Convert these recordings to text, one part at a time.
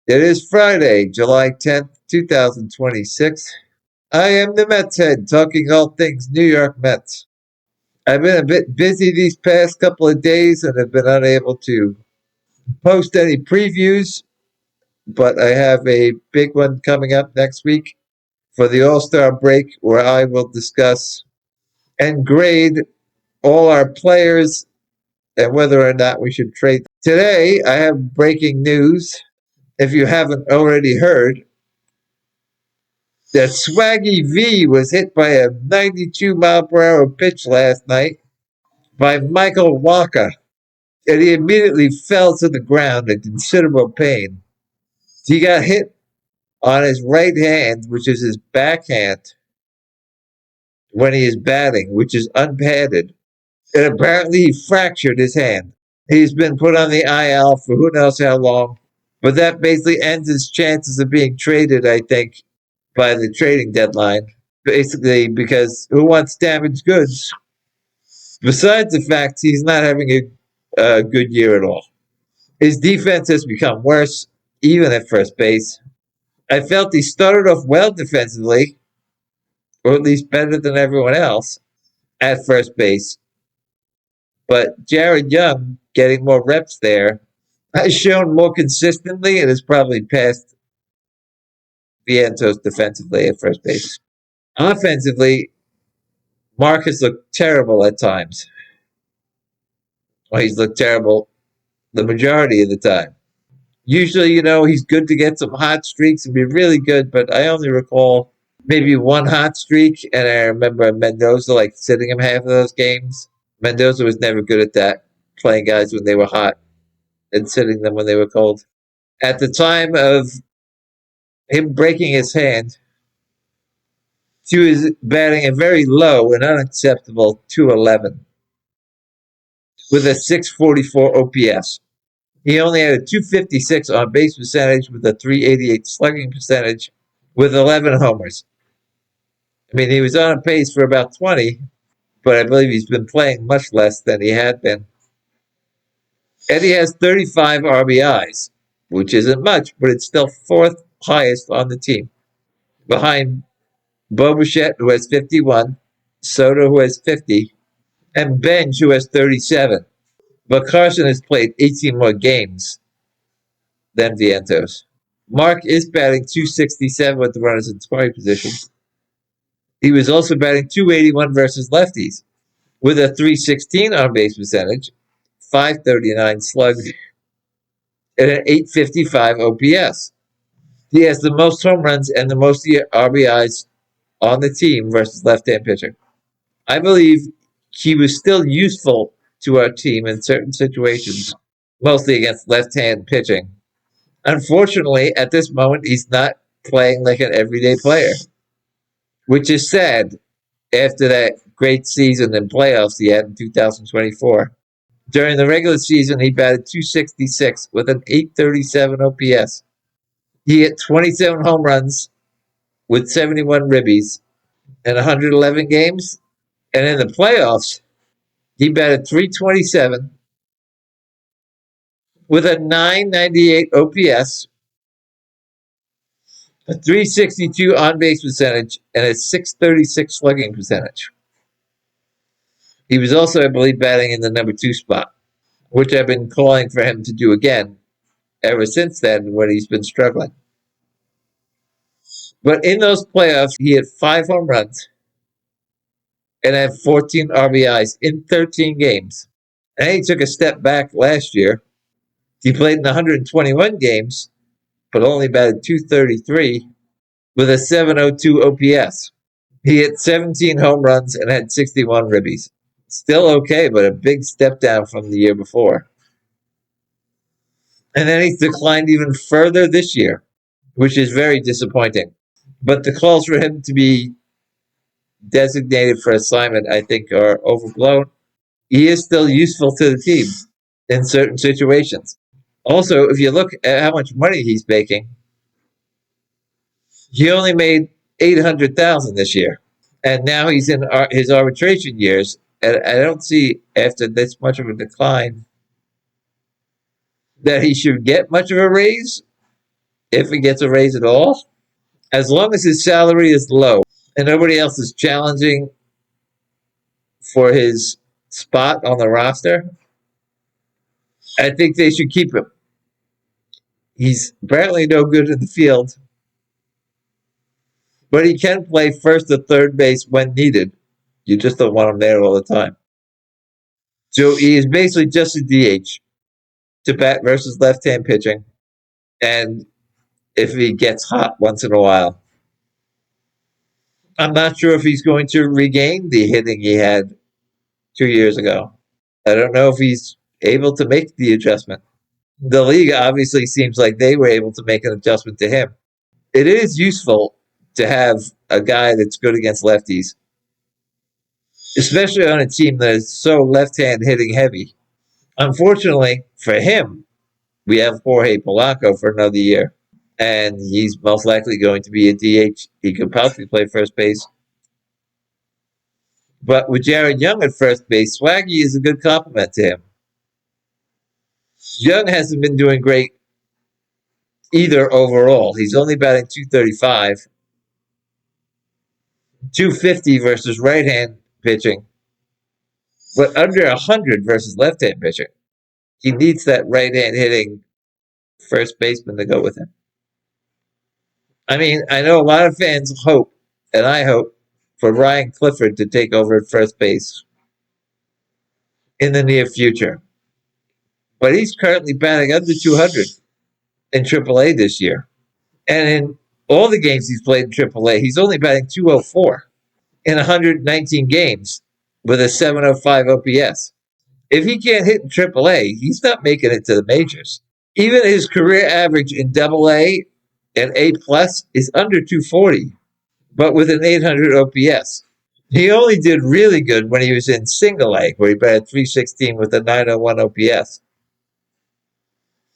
It is Friday, July 10th, 2026. I am the Mets head, talking all things New York Mets. I've been a bit busy these past couple of days and have been unable to post any previews, but I have a big one coming up next week for the All-Star break where I will discuss and grade all our players and whether or not we should trade. Today, I have breaking news. If you haven't already heard, that Swaggy V was hit by a 92-mile-per-hour pitch last night by Michael Walker, and he immediately fell to the ground in considerable pain. He got hit on his right hand, which is his backhand, when he is batting, which is unpadded, and apparently he fractured his hand. He's been put on the IL for who knows how long, but that basically ends his chances of being traded, I think, by the trading deadline. Basically, because who wants damaged goods? Besides the fact he's not having a good year at all. His defense has become worse, even at first base. I felt he started off well defensively, or at least better than everyone else at first base. But Jared Young, getting more reps there, has shown more consistently and has probably passed Vientos defensively at first base. Offensively, Marcus looked terrible at times. Well, he's looked terrible the majority of the time. Usually, he's good to get some hot streaks and be really good, but I only recall maybe one hot streak, and I remember Mendoza like sitting him half of those games. Mendoza was never good at that, playing guys when they were hot and sitting them when they were cold. At the time of him breaking his hand, he was batting a very low and unacceptable 211 with a 644 OPS. He only had a 256 on base percentage with a 388 slugging percentage with 11 homers. I mean, he was on pace for about 20, but I believe he's been playing much less than he had been. And he has 35 RBIs, which isn't much, but it's still fourth highest on the team, behind Bo Bichette, who has 51, Soto, who has 50, and Benj, who has 37. But Carson has played 18 more games than Vientos. Mark is batting 267 with the runners in scoring position. He was also batting 281 versus lefties with a 316 on base percentage, 539 slugged, and an 855 OPS. He has the most home runs and the most RBIs on the team versus left-hand pitcher. I believe he was still useful to our team in certain situations, mostly against left-hand pitching. Unfortunately, at this moment, he's not playing like an everyday player, which is sad after that great season and playoffs he had in 2024. During the regular season, he batted 266 with an 837 OPS. He hit 27 home runs with 71 ribbies in 111 games. And in the playoffs, he batted 327 with a 998 OPS, a 362 on base percentage, and a 636 slugging percentage. He was also, I believe, batting in the number 2 spot, which I've been calling for him to do again ever since then when he's been struggling. But in those playoffs, he had 5 home runs and had 14 RBIs in 13 games. And he took a step back last year. He played in 121 games, but only batted 233 with a 702 OPS. He hit 17 home runs and had 61 ribbies. Still okay, but a big step down from the year before. And then he's declined even further this year, which is very disappointing. But the calls for him to be designated for assignment, I think, are overblown. He is still useful to the team in certain situations. Also, if you look at how much money he's making, he only made $800,000 this year, and now he's in his arbitration years. And I don't see after this much of a decline that he should get much of a raise. if he gets a raise at all, as long as his salary is low and nobody else is challenging for his spot on the roster, I think they should keep him. He's apparently no good in the field, but he can play first or third base when needed. You just don't want him there all the time. So he is basically just a DH to bat versus left-hand pitching, and if he gets hot once in a while. I'm not sure if he's going to regain the hitting he had 2 years ago. I don't know if he's able to make the adjustment. The league obviously seems like they were able to make an adjustment to him. It is useful to have a guy that's good against lefties, especially on a team that is so left-hand hitting heavy. Unfortunately for him, we have Jorge Polanco for another year, and he's most likely going to be a DH. He could possibly play first base. But with Jared Young at first base, Swaggy is a good compliment to him. Young hasn't been doing great either overall. He's only batting 235, 250 versus right-hand pitching, but under 100 versus left-hand pitching. He needs that right-hand hitting first baseman to go with him. I mean, I know a lot of fans hope, and I hope, for Ryan Clifford to take over at first base in the near future. But he's currently batting under 200 in AAA this year. And in all the games he's played in AAA, he's only batting 204 in 119 games with a 705 OPS. If he can't hit in AAA, he's not making it to the majors. Even his career average in AA and A plus is under 240, but with an 800 OPS. He only did really good when he was in single A, where he batted 316 with a 901 OPS.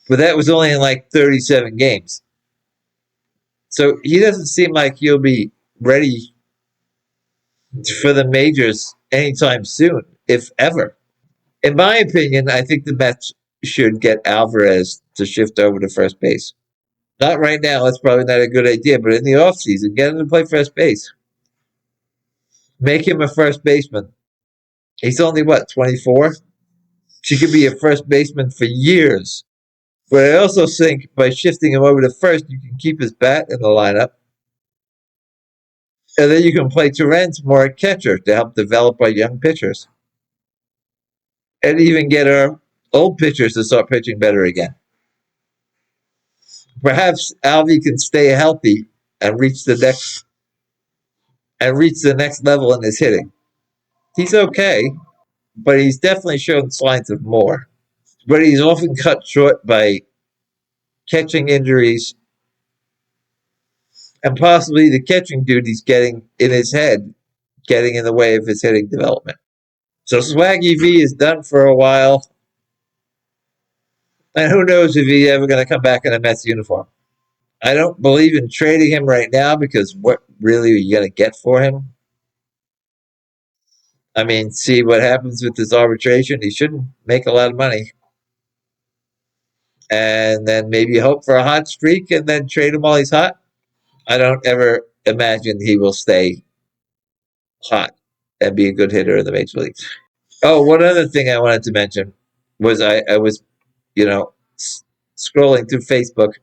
But that was only in like 37 games. So he doesn't seem like he'll be ready for the majors anytime soon, if ever. In my opinion, I think the Mets should get Alvarez to shift over to first base. Not right now, that's probably not a good idea, but in the offseason, get him to play first base. Make him a first baseman. He's only, 24? She could be a first baseman for years. But I also think by shifting him over to first, you can keep his bat in the lineup. And then you can play Torrens more at catcher to help develop our young pitchers. And even get our old pitchers to start pitching better again. Perhaps Alvy can stay healthy and reach the next level in his hitting. He's okay, but he's definitely shown signs of more. But he's often cut short by catching injuries and possibly the catching duties getting in his head, getting in the way of his hitting development. So Swaggy V is done for a while. And who knows if he's ever going to come back in a Mets uniform. I don't believe in trading him right now because what really are you going to get for him? I mean, see what happens with this arbitration. He shouldn't make a lot of money. And then maybe hope for a hot streak and then trade him while he's hot. I don't ever imagine he will stay hot and be a good hitter in the major leagues. Oh, one other thing I wanted to mention was I was, scrolling through Facebook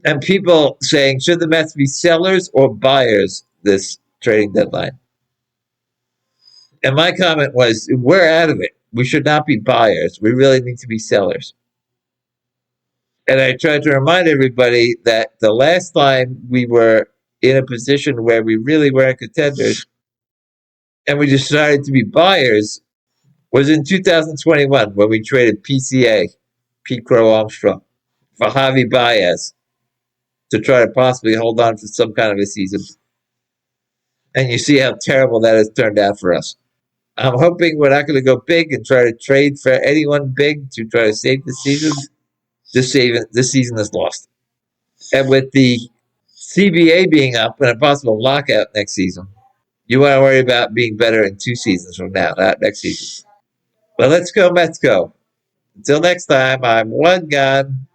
and people saying, should the Mets be sellers or buyers this trading deadline? And my comment was, we're out of it. We should not be buyers. We really need to be sellers. And I tried to remind everybody that the last time we were in a position where we really weren't contenders and we decided to be buyers was in 2021 when we traded PCA, Pete Crow Armstrong, for Javi Baez to try to possibly hold on for some kind of a season. And you see how terrible that has turned out for us. I'm hoping we're not going to go big and try to trade for anyone big to try to save the season. This season is lost. And with the CBA being up and a possible lockout next season, you want to worry about being better in 2 seasons from now, not next season. But let's go, Mets go. Until next time, I'm One Gun.